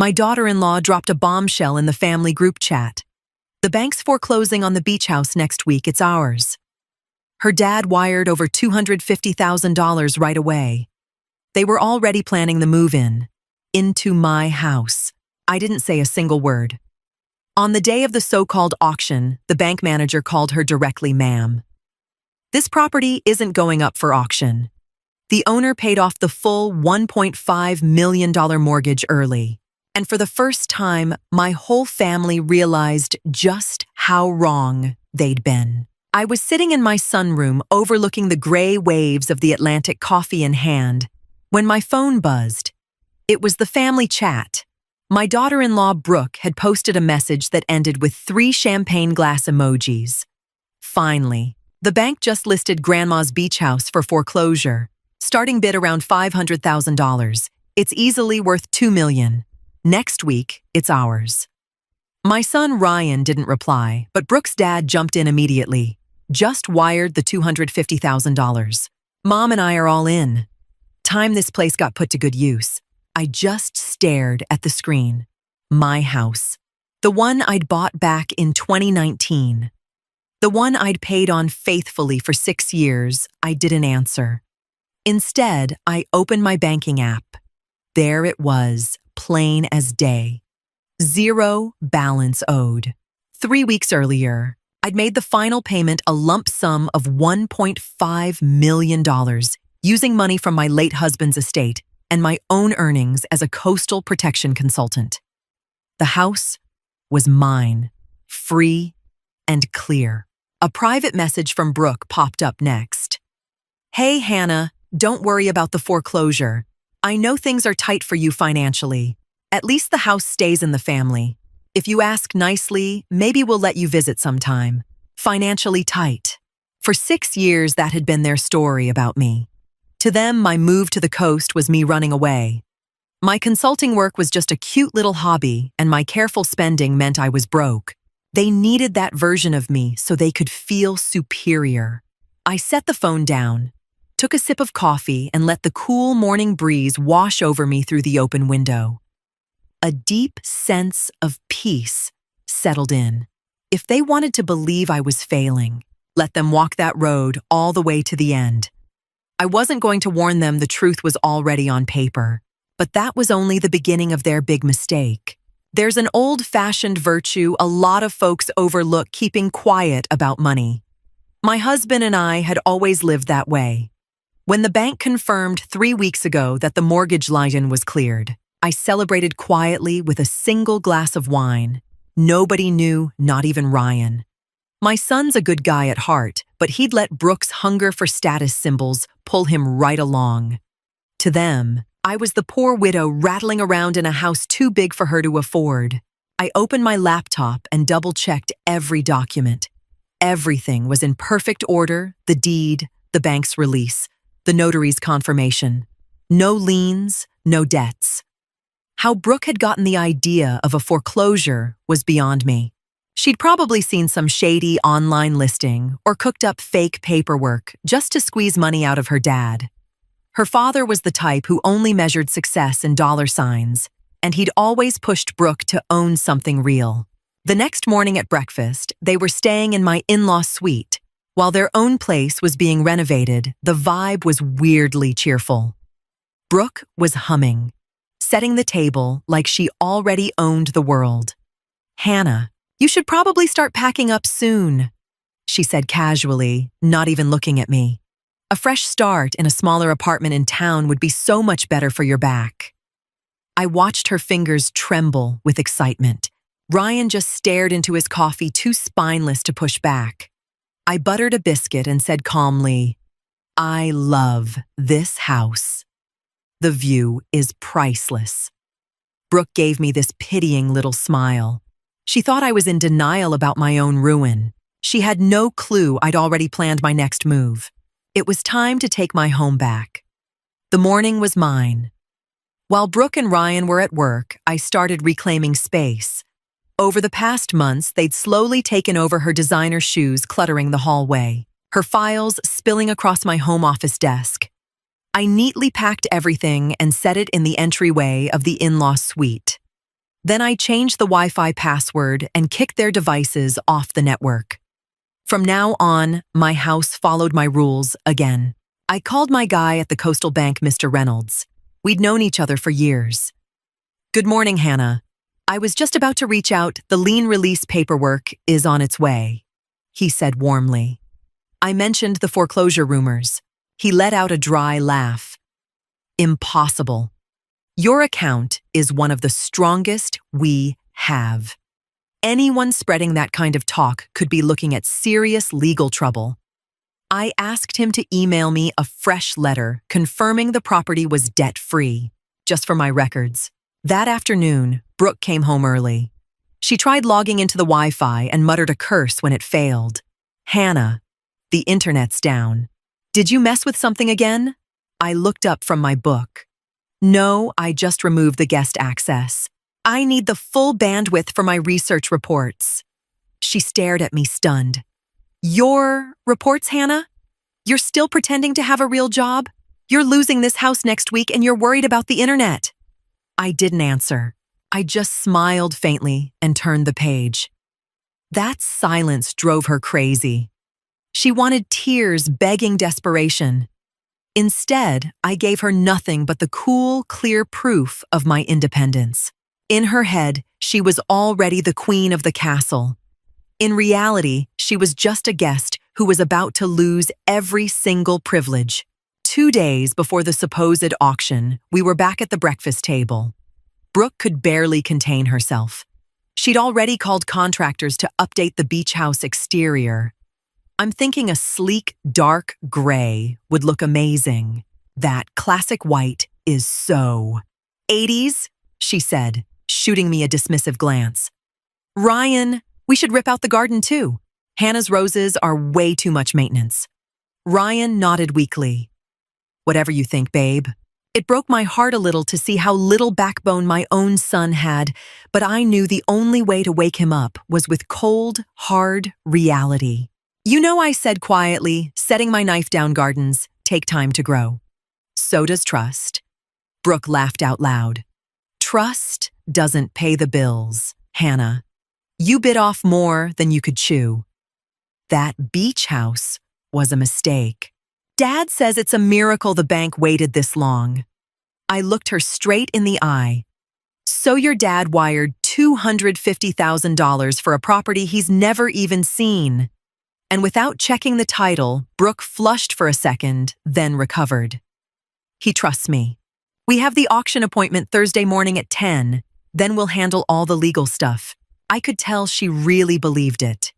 My daughter-in-law dropped a bombshell in the family group chat. The bank's foreclosing on the beach house next week, it's ours. Her dad wired over $250,000 right away. They were already planning the move-in. Into my house. I didn't say a single word. On the day of the so-called auction, the bank manager called her directly, "Ma'am. This property isn't going up for auction." The owner paid off the full $1.5 million mortgage early. And for the first time, my whole family realized just how wrong they'd been. I was sitting in my sunroom overlooking the gray waves of the Atlantic, coffee in hand, when my phone buzzed. It was the family chat. My daughter-in-law, Brooke, had posted a message that ended with 3 champagne glass emojis. Finally, the bank just listed Grandma's beach house for foreclosure. Starting bid around $500,000. It's easily worth $2 million. Next week, it's ours. My son Ryan didn't reply, but Brooke's dad jumped in immediately. Just wired the $250,000. Mom and I are all in. Time this place got put to good use. I just stared at the screen. My house. The one I'd bought back in 2019. The one I'd paid on faithfully for 6 years. I didn't answer. Instead, I opened my banking app. There it was, plain as day. 0 balance owed. 3 weeks earlier, I'd made the final payment, a lump sum of $1.5 million, using money from my late husband's estate and my own earnings as a coastal protection consultant. The house was mine, free and clear. A private message from Brooke popped up next. "Hey, Hannah, don't worry about the foreclosure. I know things are tight for you financially. At least the house stays in the family. If you ask nicely, maybe we'll let you visit sometime. Financially tight." For 6 years, that had been their story about me. To them, my move to the coast was me running away. My consulting work was just a cute little hobby, and my careful spending meant I was broke. They needed that version of me so they could feel superior. I set the phone down, took a sip of coffee, and let the cool morning breeze wash over me through the open window. A deep sense of peace settled in. If they wanted to believe I was failing, let them walk that road all the way to the end. I wasn't going to warn them the truth was already on paper, but that was only the beginning of their big mistake. There's an old-fashioned virtue a lot of folks overlook: keeping quiet about money. My husband and I had always lived that way. When the bank confirmed 3 weeks ago that the mortgage line was cleared, I celebrated quietly with a single glass of wine. Nobody knew, not even Ryan. My son's a good guy at heart, but he'd let Brooke's hunger for status symbols pull him right along. To them, I was the poor widow rattling around in a house too big for her to afford. I opened my laptop and double-checked every document. Everything was in perfect order: the deed, the bank's release, the notary's confirmation. No liens, no debts. How Brooke had gotten the idea of a foreclosure was beyond me. She'd probably seen some shady online listing or cooked up fake paperwork just to squeeze money out of her dad. Her father was the type who only measured success in dollar signs, and he'd always pushed Brooke to own something real. The next morning at breakfast, they were staying in my in-law suite. While their own place was being renovated, the vibe was weirdly cheerful. Brooke was humming, setting the table like she already owned the world. "Hannah, you should probably start packing up soon," she said casually, not even looking at me. "A fresh start in a smaller apartment in town would be so much better for your back." I watched her fingers tremble with excitement. Ryan just stared into his coffee, too spineless to push back. I buttered a biscuit and said calmly, "I love this house. The view is priceless." Brooke gave me this pitying little smile. She thought I was in denial about my own ruin. She had no clue I'd already planned my next move. It was time to take my home back. The morning was mine. While Brooke and Ryan were at work, I started reclaiming space. Over the past months, they'd slowly taken over her designer shoes cluttering the hallway, her files spilling across my home office desk. I neatly packed everything and set it in the entryway of the in-law suite. Then I changed the Wi-Fi password and kicked their devices off the network. From now on, my house followed my rules again. I called my guy at the Coastal Bank, Mr. Reynolds. We'd known each other for years. "Good morning, Hannah. I was just about to reach out. The lien release paperwork is on its way," he said warmly. I mentioned the foreclosure rumors. He let out a dry laugh. "Impossible. Your account is one of the strongest we have. Anyone spreading that kind of talk could be looking at serious legal trouble." I asked him to email me a fresh letter confirming the property was debt-free, just for my records. That afternoon, Brooke came home early. She tried logging into the Wi-Fi and muttered a curse when it failed. "Hannah, the internet's down. Did you mess with something again?" I looked up from my book. "No, I just removed the guest access. I need the full bandwidth for my research reports." She stared at me stunned. "Your reports, Hannah? You're still pretending to have a real job? You're losing this house next week and you're worried about the internet." I didn't answer. I just smiled faintly and turned the page. That silence drove her crazy. She wanted tears, begging desperation. Instead, I gave her nothing but the cool, clear proof of my independence. In her head, she was already the queen of the castle. In reality, she was just a guest who was about to lose every single privilege. 2 days before the supposed auction, we were back at the breakfast table. Brooke could barely contain herself. She'd already called contractors to update the beach house exterior. "I'm thinking a sleek, dark gray would look amazing. That classic white is so 80s, she said, shooting me a dismissive glance. "Ryan, we should rip out the garden too. Hannah's roses are way too much maintenance." Ryan nodded weakly. "Whatever you think, babe." It broke my heart a little to see how little backbone my own son had, but I knew the only way to wake him up was with cold, hard reality. "You know," I said quietly, setting my knife down, "gardens take time to grow. So does trust." Brooke laughed out loud. "Trust doesn't pay the bills, Hannah. You bit off more than you could chew." That beach house was a mistake. Dad says it's a miracle the bank waited this long. I looked her straight in the eye. "So your dad wired $250,000 for a property he's never even seen." And without checking the title, Brooke flushed for a second, then recovered. "He trusts me. We have the auction appointment Thursday morning at 10, then we'll handle all the legal stuff." I could tell she really believed it.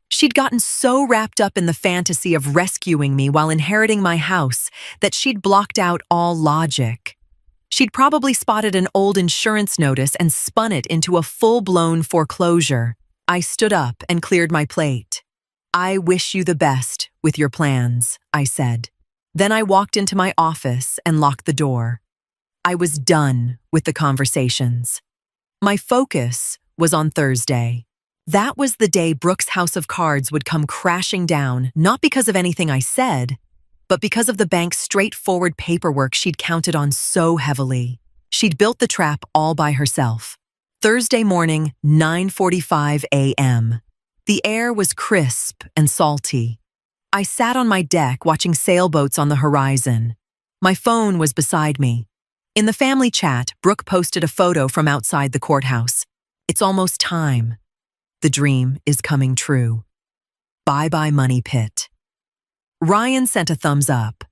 She'd gotten so wrapped up in the fantasy of rescuing me while inheriting my house that she'd blocked out all logic. She'd probably spotted an old insurance notice and spun it into a full-blown foreclosure. I stood up and cleared my plate. "I wish you the best with your plans," I said. Then I walked into my office and locked the door. I was done with the conversations. My focus was on Thursday. That was the day Brooke's house of cards would come crashing down, not because of anything I said, but because of the bank's straightforward paperwork she'd counted on so heavily. She'd built the trap all by herself. Thursday morning, 9:45 a.m. The air was crisp and salty. I sat on my deck watching sailboats on the horizon. My phone was beside me. In the family chat, Brooke posted a photo from outside the courthouse. "It's almost time. The dream is coming true. Bye-bye money pit." Ryan sent a thumbs up.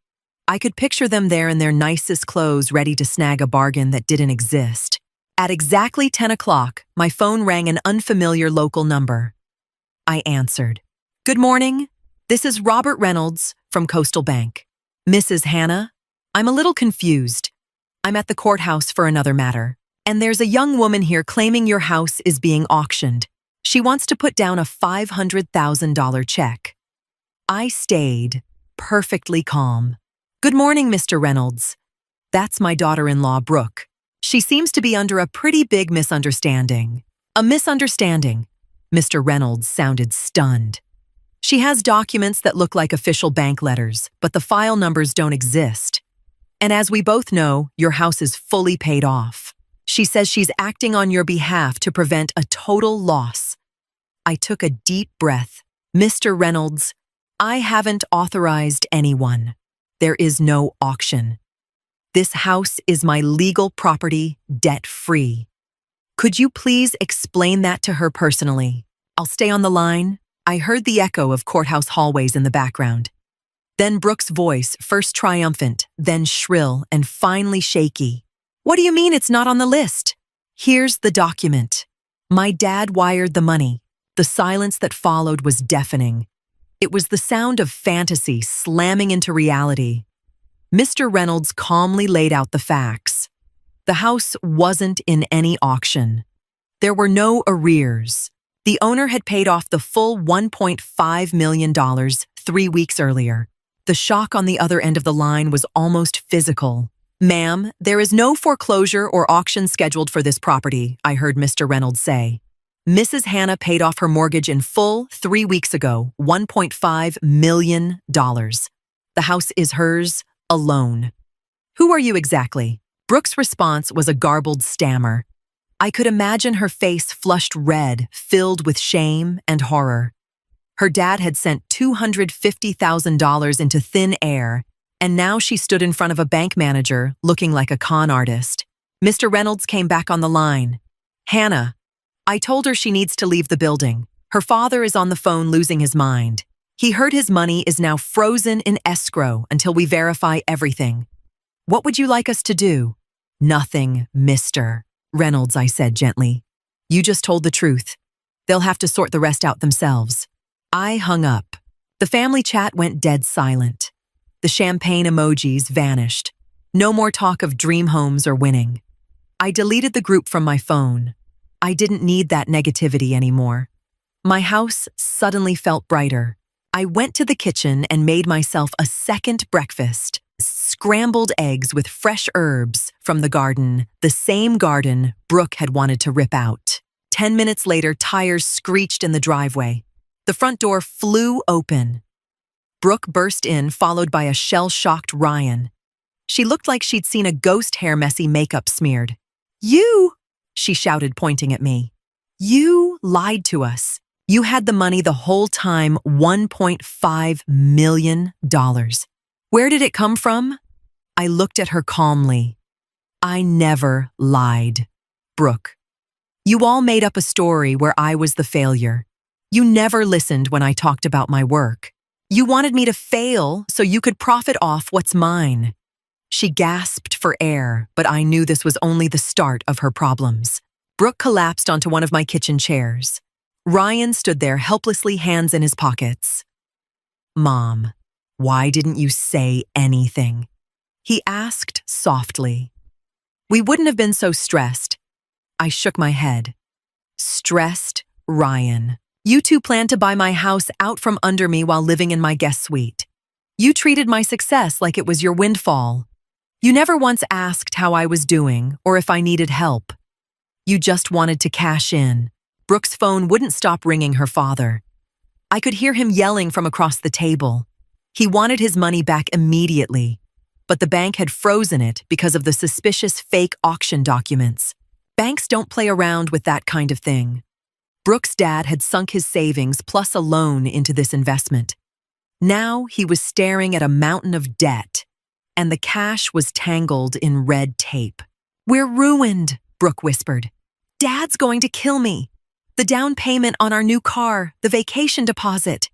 I could picture them there in their nicest clothes ready to snag a bargain that didn't exist. At exactly 10 o'clock, my phone rang an unfamiliar local number. I answered. "Good morning. This is Robert Reynolds from Coastal Bank. Mrs. Hannah? I'm a little confused. I'm at the courthouse for another matter, and there's a young woman here claiming your house is being auctioned. She wants to put down a $500,000 check." I stayed perfectly calm. "Good morning, Mr. Reynolds. That's my daughter-in-law, Brooke. She seems to be under a pretty big misunderstanding." "A misunderstanding?" Mr. Reynolds sounded stunned. "She has documents that look like official bank letters, but the file numbers don't exist. And as we both know, your house is fully paid off. She says she's acting on your behalf to prevent a total loss. I took a deep breath. Mr. Reynolds, I haven't authorized anyone. There is no auction. This house is my legal property, debt-free. Could you please explain that to her personally? I'll stay on the line. I heard the echo of courthouse hallways in the background. Then Brooke's voice, first triumphant, then shrill, and finally shaky. What do you mean it's not on the list? Here's the document. My dad wired the money. The silence that followed was deafening. It was the sound of fantasy slamming into reality. Mr. Reynolds calmly laid out the facts. The house wasn't in any auction. There were no arrears. The owner had paid off the full $1.5 million 3 weeks earlier. The shock on the other end of the line was almost physical. Ma'am, there is no foreclosure or auction scheduled for this property, I heard Mr. Reynolds say. Mrs. Hannah paid off her mortgage in full 3 weeks ago, $1.5 million. The house is hers alone. Who are you exactly? Brooke's response was a garbled stammer. I could imagine her face flushed red, filled with shame and horror. Her dad had sent $250,000 into thin air, and now she stood in front of a bank manager, looking like a con artist. Mr. Reynolds came back on the line. Hannah, I told her she needs to leave the building. Her father is on the phone losing his mind. He heard his money is now frozen in escrow until we verify everything. What would you like us to do? Nothing, Mr. Reynolds, I said gently. You just told the truth. They'll have to sort the rest out themselves. I hung up. The family chat went dead silent. The champagne emojis vanished. No more talk of dream homes or winning. I deleted the group from my phone. I didn't need that negativity anymore. My house suddenly felt brighter. I went to the kitchen and made myself a second breakfast. Scrambled eggs with fresh herbs from the garden, the same garden Brooke had wanted to rip out. 10 minutes later, tires screeched in the driveway. The front door flew open. Brooke burst in, followed by a shell-shocked Ryan. She looked like she'd seen a ghost hair messy makeup smeared. You, she shouted, pointing at me. You lied to us. You had the money the whole time, $1.5 million. Where did it come from? I looked at her calmly. I never lied. Brooke, you all made up a story where I was the failure. You never listened when I talked about my work. You wanted me to fail so you could profit off what's mine. She gasped for air, but I knew this was only the start of her problems. Brooke collapsed onto one of my kitchen chairs. Ryan stood there helplessly, hands in his pockets. Mom, why didn't you say anything? He asked softly. We wouldn't have been so stressed. I shook my head. Stressed, Ryan. You two planned to buy my house out from under me while living in my guest suite. You treated my success like it was your windfall. You never once asked how I was doing or if I needed help. You just wanted to cash in. Brooke's phone wouldn't stop ringing her father. I could hear him yelling from across the table. He wanted his money back immediately, but the bank had frozen it because of the suspicious fake auction documents. Banks don't play around with that kind of thing. Brooke's dad had sunk his savings plus a loan into this investment. Now he was staring at a mountain of debt, and the cash was tangled in red tape. We're ruined, Brooke whispered. Dad's going to kill me. The down payment on our new car, the vacation deposit.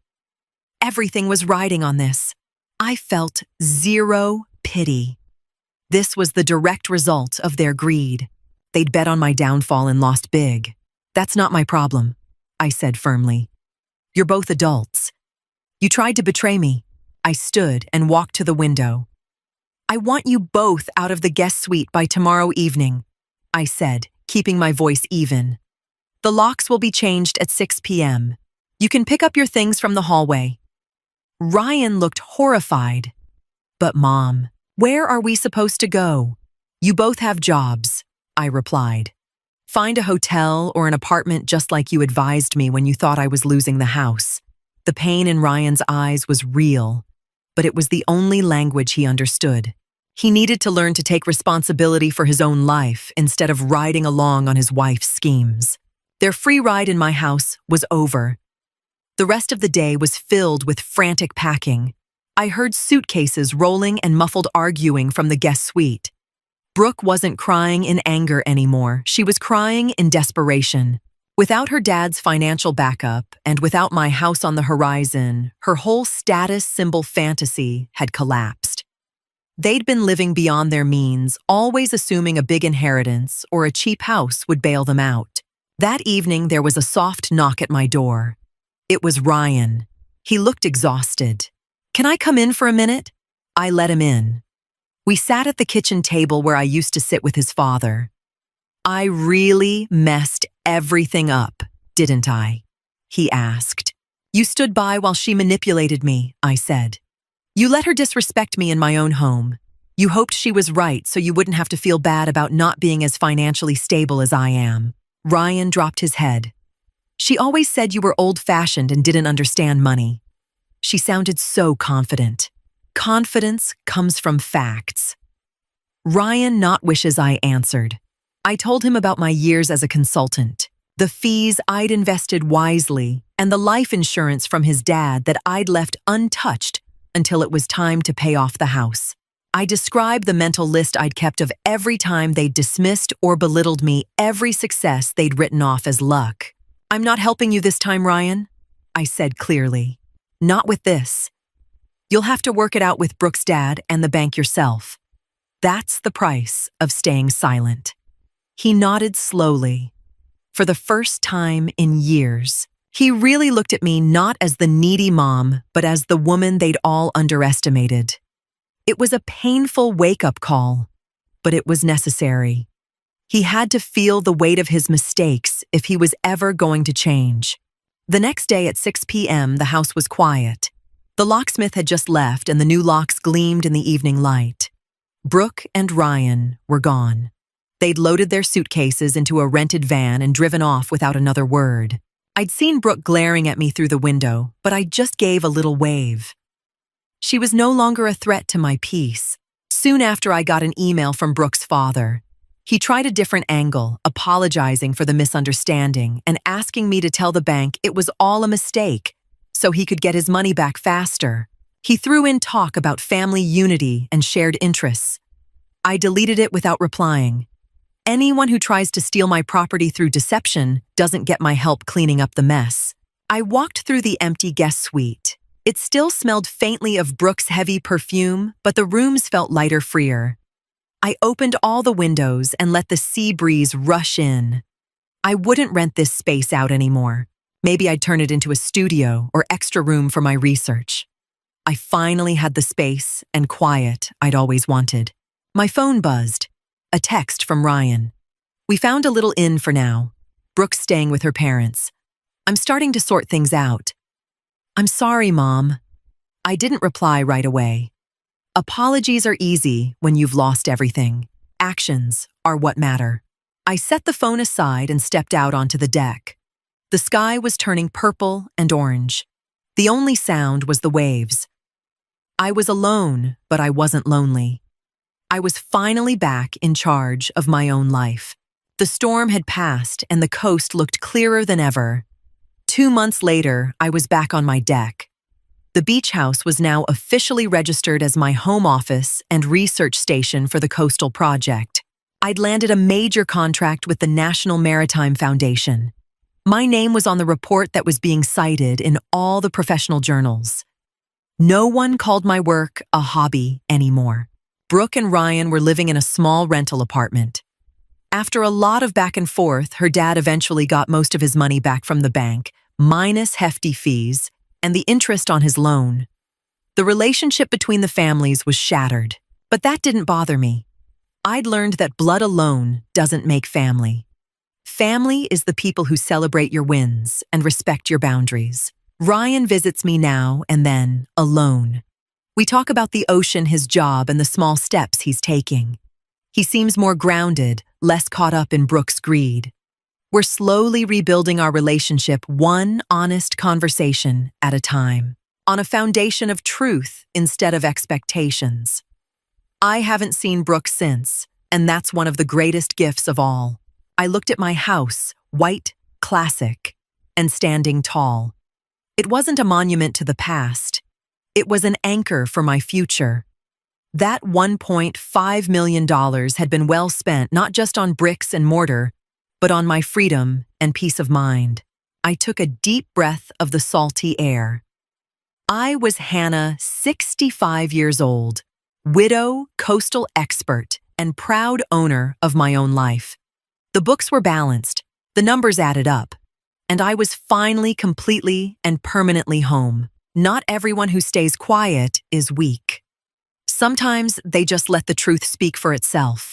Everything was riding on this. I felt zero pity. This was the direct result of their greed. They'd bet on my downfall and lost big. That's not my problem, I said firmly. You're both adults. You tried to betray me. I stood and walked to the window. I want you both out of the guest suite by tomorrow evening, I said, keeping my voice even. The locks will be changed at 6 p.m. You can pick up your things from the hallway. Ryan looked horrified. But Mom, where are we supposed to go? You both have jobs, I replied. Find a hotel or an apartment just like you advised me when you thought I was losing the house. The pain in Ryan's eyes was real, but it was the only language he understood. He needed to learn to take responsibility for his own life instead of riding along on his wife's schemes. Their free ride in my house was over. The rest of the day was filled with frantic packing. I heard suitcases rolling and muffled arguing from the guest suite. Brooke wasn't crying in anger anymore. She was crying in desperation. Without her dad's financial backup and without my house on the horizon, her whole status symbol fantasy had collapsed. They'd been living beyond their means, always assuming a big inheritance or a cheap house would bail them out. That evening, there was a soft knock at my door. It was Ryan. He looked exhausted. "Can I come in for a minute?" I let him in. We sat at the kitchen table where I used to sit with his father. "I really messed everything up, didn't I?" he asked. "You stood by while she manipulated me," I said. "You let her disrespect me in my own home. You hoped she was right so you wouldn't have to feel bad about not being as financially stable as I am." Ryan dropped his head. "She always said you were old-fashioned and didn't understand money." She sounded so confident. Confidence comes from facts. Ryan not wishes I answered. I told him about my years as a consultant, the fees I'd invested wisely, and the life insurance from his dad that I'd left untouched until it was time to pay off the house. I described the mental list I'd kept of every time they'd dismissed or belittled me, every success they'd written off as luck. "I'm not helping you this time, Ryan," I said clearly. "Not with this. You'll have to work it out with Brooke's dad and the bank yourself. That's the price of staying silent." He nodded slowly. For the first time in years, he really looked at me not as the needy mom, but as the woman they'd all underestimated. It was a painful wake-up call, but it was necessary. He had to feel the weight of his mistakes if he was ever going to change. The next day at 6 p.m., the house was quiet. The locksmith had just left and the new locks gleamed in the evening light. Brooke and Ryan were gone. They'd loaded their suitcases into a rented van and driven off without another word. I'd seen Brooke glaring at me through the window, but I just gave a little wave. She was no longer a threat to my peace. Soon after, I got an email from Brooke's father. He tried a different angle, apologizing for the misunderstanding and asking me to tell the bank it was all a mistake so he could get his money back faster. He threw in talk about family unity and shared interests. I deleted it without replying. Anyone who tries to steal my property through deception doesn't get my help cleaning up the mess. I walked through the empty guest suite. It still smelled faintly of Brooke's heavy perfume, but the rooms felt lighter, freer. I opened all the windows and let the sea breeze rush in. I wouldn't rent this space out anymore. Maybe I'd turn it into a studio or extra room for my research. I finally had the space and quiet I'd always wanted. My phone buzzed. A text from Ryan. "We found a little inn for now. Brooke's staying with her parents. I'm starting to sort things out." "I'm sorry, Mom." I didn't reply right away. Apologies are easy when you've lost everything. Actions are what matter. I set the phone aside and stepped out onto the deck. The sky was turning purple and orange. The only sound was the waves. I was alone, but I wasn't lonely. I was finally back in charge of my own life. The storm had passed and the coast looked clearer than ever. 2 months later, I was back on my deck. The beach house was now officially registered as my home office and research station for the coastal project. I'd landed a major contract with the National Maritime Foundation. My name was on the report that was being cited in all the professional journals. No one called my work a hobby anymore. Brooke and Ryan were living in a small rental apartment. After a lot of back and forth, her dad eventually got most of his money back from the bank, minus hefty fees and the interest on his loan. The relationship between the families was shattered, but that didn't bother me. I'd learned that blood alone doesn't make family. Family is the people who celebrate your wins and respect your boundaries. Ryan visits me now and then, alone. We talk about the ocean, his job, and the small steps he's taking. He seems more grounded, less caught up in Brooke's greed. We're slowly rebuilding our relationship, one honest conversation at a time, on a foundation of truth instead of expectations. I haven't seen Brooke since, and that's one of the greatest gifts of all. I looked at my house, white, classic, and standing tall. It wasn't a monument to the past. It was an anchor for my future. That $1.5 million had been well spent not just on bricks and mortar, but on my freedom and peace of mind. I took a deep breath of the salty air. I was Hannah, 65 years old, widow, coastal expert, and proud owner of my own life. The books were balanced, the numbers added up, and I was finally completely and permanently home. Not everyone who stays quiet is weak. Sometimes they just let the truth speak for itself.